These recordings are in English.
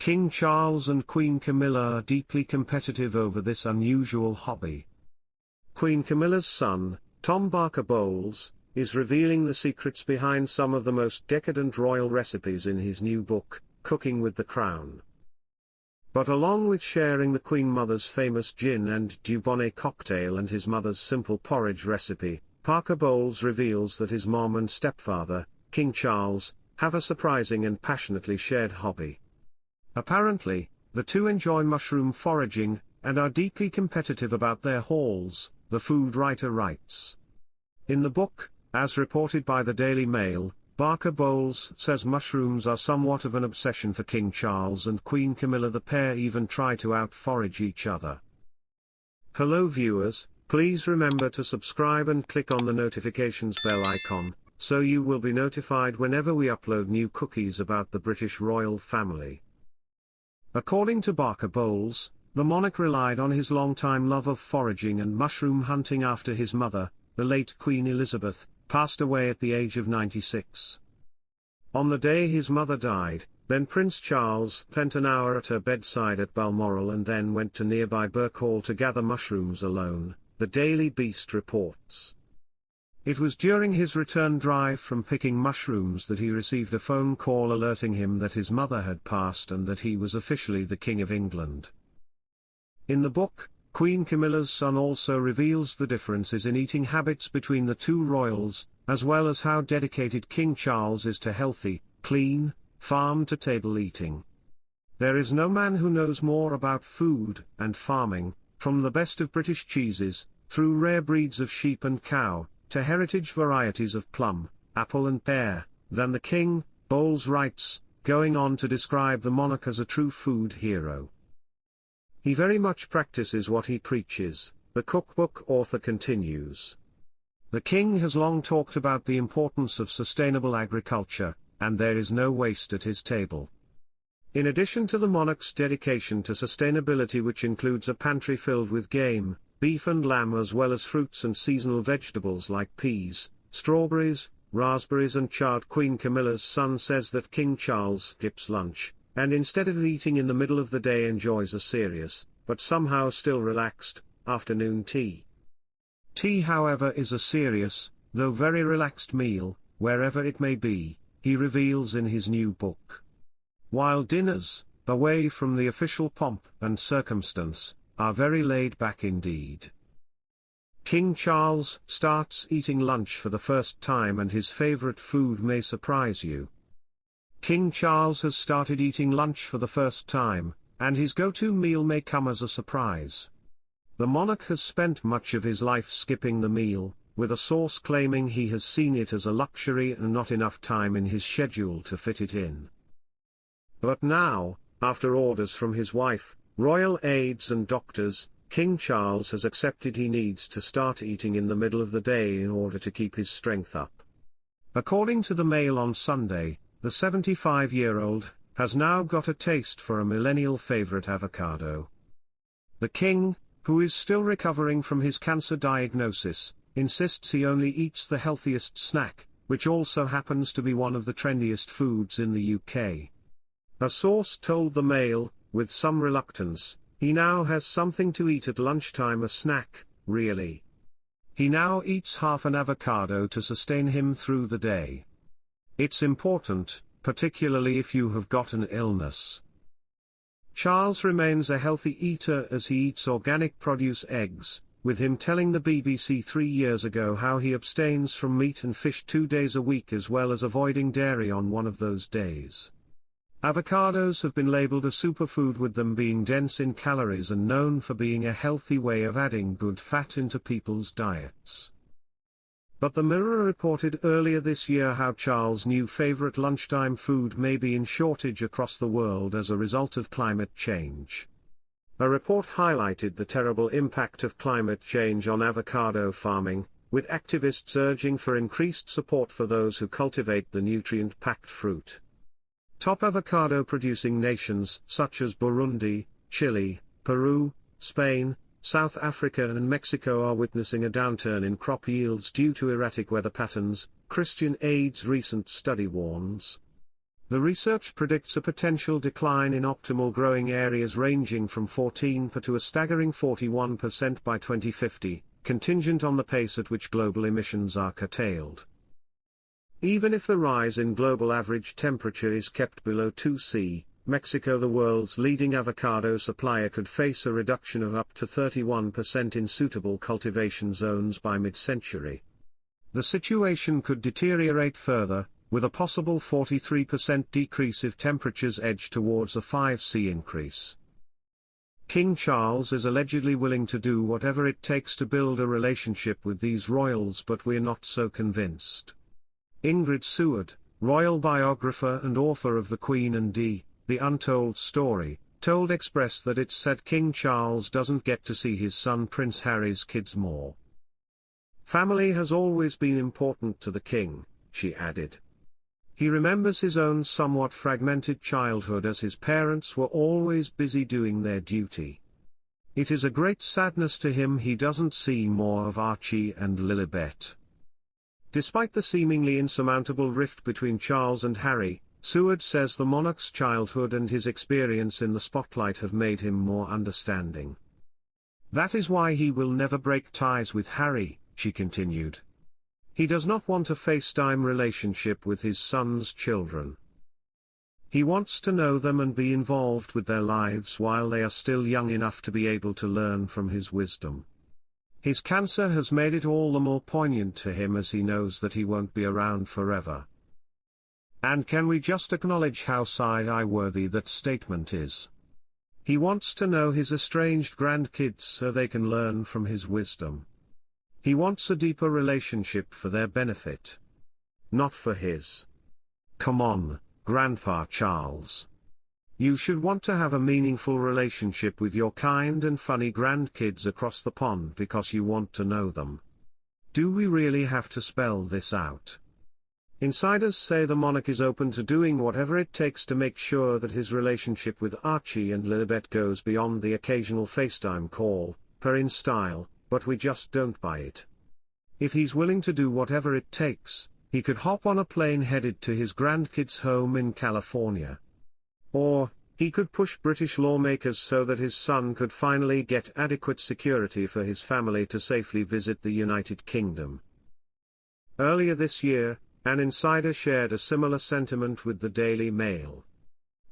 King Charles and Queen Camilla are deeply competitive over this unusual hobby. Queen Camilla's son, Tom Barker Bowles, is revealing the secrets behind some of the most decadent royal recipes in his new book, Cooking with the Crown. But along with sharing the Queen Mother's famous Gin and Dubonnet cocktail and his mother's simple porridge recipe, Barker Bowles reveals that his mom and stepfather, King Charles, have a surprising and passionately shared hobby. Apparently, the two enjoy mushroom foraging, and are deeply competitive about their hauls, the food writer writes. In the book, as reported by the Daily Mail, Barker Bowles says mushrooms are somewhat of an obsession for King Charles and Queen Camilla. The pair even try to out-forage each other. Hello viewers, please remember to subscribe and click on the notifications bell icon, so you will be notified whenever we upload new cookies about the British royal family. According to Barker Bowles, the monarch relied on his long-time love of foraging and mushroom hunting after his mother, the late Queen Elizabeth, passed away at the age of 96. On the day his mother died, then Prince Charles spent an hour at her bedside at Balmoral and then went to nearby Birkhall to gather mushrooms alone, the Daily Beast reports. It was during his return drive from picking mushrooms that he received a phone call alerting him that his mother had passed and that he was officially the King of England. In the book, Queen Camilla's son also reveals the differences in eating habits between the two royals, as well as how dedicated King Charles is to healthy, clean, farm-to-table eating. There is no man who knows more about food and farming, from the best of British cheeses, through rare breeds of sheep and cow, to heritage varieties of plum, apple and pear, than the king, Bowles writes, going on to describe the monarch as a true food hero. He very much practices what he preaches, the cookbook author continues. The king has long talked about the importance of sustainable agriculture, and there is no waste at his table. In addition to the monarch's dedication to sustainability, which includes a pantry filled with game, beef and lamb, as well as fruits and seasonal vegetables like peas, strawberries, raspberries and chard, Queen Camilla's son says that King Charles skips lunch, and instead of eating in the middle of the day enjoys a serious, but somehow still relaxed, afternoon tea. Tea, however, is a serious, though very relaxed meal, wherever it may be, he reveals in his new book. While dinners, away from the official pomp and circumstance, are very laid back indeed. King Charles starts eating lunch for the first time, and his favorite food may surprise you. King Charles has started eating lunch for the first time, and his go-to meal may come as a surprise. The monarch has spent much of his life skipping the meal, with a source claiming he has seen it as a luxury and not enough time in his schedule to fit it in. But now, after orders from his wife, royal aides and doctors, King Charles has accepted he needs to start eating in the middle of the day in order to keep his strength up. According to the Mail on Sunday, the 75-year-old has now got a taste for a millennial favorite, avocado. The king, who is still recovering from his cancer diagnosis, insists he only eats the healthiest snack, which also happens to be one of the trendiest foods in the UK. A source told the Mail, with some reluctance, he now has something to eat at lunchtime, a snack, really. He now eats half an avocado to sustain him through the day. It's important, particularly if you have got an illness. Charles remains a healthy eater as he eats organic produce, eggs, with him telling the BBC 3 years ago how he abstains from meat and fish 2 days a week, as well as avoiding dairy on one of those days. Avocados have been labelled a superfood, with them being dense in calories and known for being a healthy way of adding good fat into people's diets. But the Mirror reported earlier this year how Charles' new favourite lunchtime food may be in shortage across the world as a result of climate change. A report highlighted the terrible impact of climate change on avocado farming, with activists urging for increased support for those who cultivate the nutrient-packed fruit. Top avocado-producing nations such as Burundi, Chile, Peru, Spain, South Africa and Mexico are witnessing a downturn in crop yields due to erratic weather patterns, Christian Aid's recent study warns. The research predicts a potential decline in optimal growing areas ranging from 14% to a staggering 41% by 2050, contingent on the pace at which global emissions are curtailed. Even if the rise in global average temperature is kept below 2°C, Mexico, the world's leading avocado supplier, could face a reduction of up to 31% in suitable cultivation zones by mid-century. The situation could deteriorate further, with a possible 43% decrease if temperatures edge towards a 5°C increase. King Charles is allegedly willing to do whatever it takes to build a relationship with these royals, but we're not so convinced. Ingrid Seward, royal biographer and author of The Queen and The Untold Story, told Express that it's said King Charles doesn't get to see his son Prince Harry's kids more. Family has always been important to the king, she added. He remembers his own somewhat fragmented childhood as his parents were always busy doing their duty. It is a great sadness to him he doesn't see more of Archie and Lilibet. Despite the seemingly insurmountable rift between Charles and Harry, Seward says the monarch's childhood and his experience in the spotlight have made him more understanding. That is why he will never break ties with Harry, she continued. He does not want a FaceTime relationship with his son's children. He wants to know them and be involved with their lives while they are still young enough to be able to learn from his wisdom. His cancer has made it all the more poignant to him as he knows that he won't be around forever. And can we just acknowledge how side-eye worthy that statement is? He wants to know his estranged grandkids so they can learn from his wisdom. He wants a deeper relationship for their benefit. Not for his. Come on, Grandpa Charles. You should want to have a meaningful relationship with your kind and funny grandkids across the pond because you want to know them. Do we really have to spell this out? Insiders say the monarch is open to doing whatever it takes to make sure that his relationship with Archie and Lilibet goes beyond the occasional FaceTime call, per in style, but we just don't buy it. If he's willing to do whatever it takes, he could hop on a plane headed to his grandkids' home in California. Or, he could push British lawmakers so that his son could finally get adequate security for his family to safely visit the United Kingdom. Earlier this year, an insider shared a similar sentiment with the Daily Mail.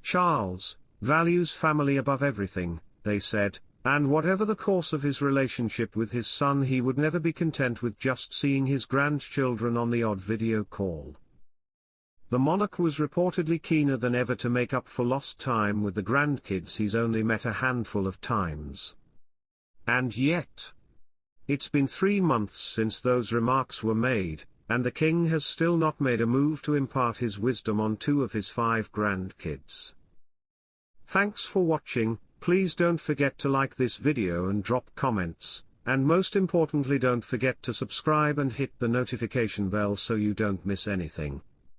Charles values family above everything, they said, and whatever the course of his relationship with his son, he would never be content with just seeing his grandchildren on the odd video call. The monarch was reportedly keener than ever to make up for lost time with the grandkids he's only met a handful of times. And yet, it's been 3 months since those remarks were made, and the king has still not made a move to impart his wisdom on 2 of his 5 grandkids. Thanks for watching. Please don't forget to like this video and drop comments, and most importantly don't forget to subscribe and hit the notification bell so you don't miss anything.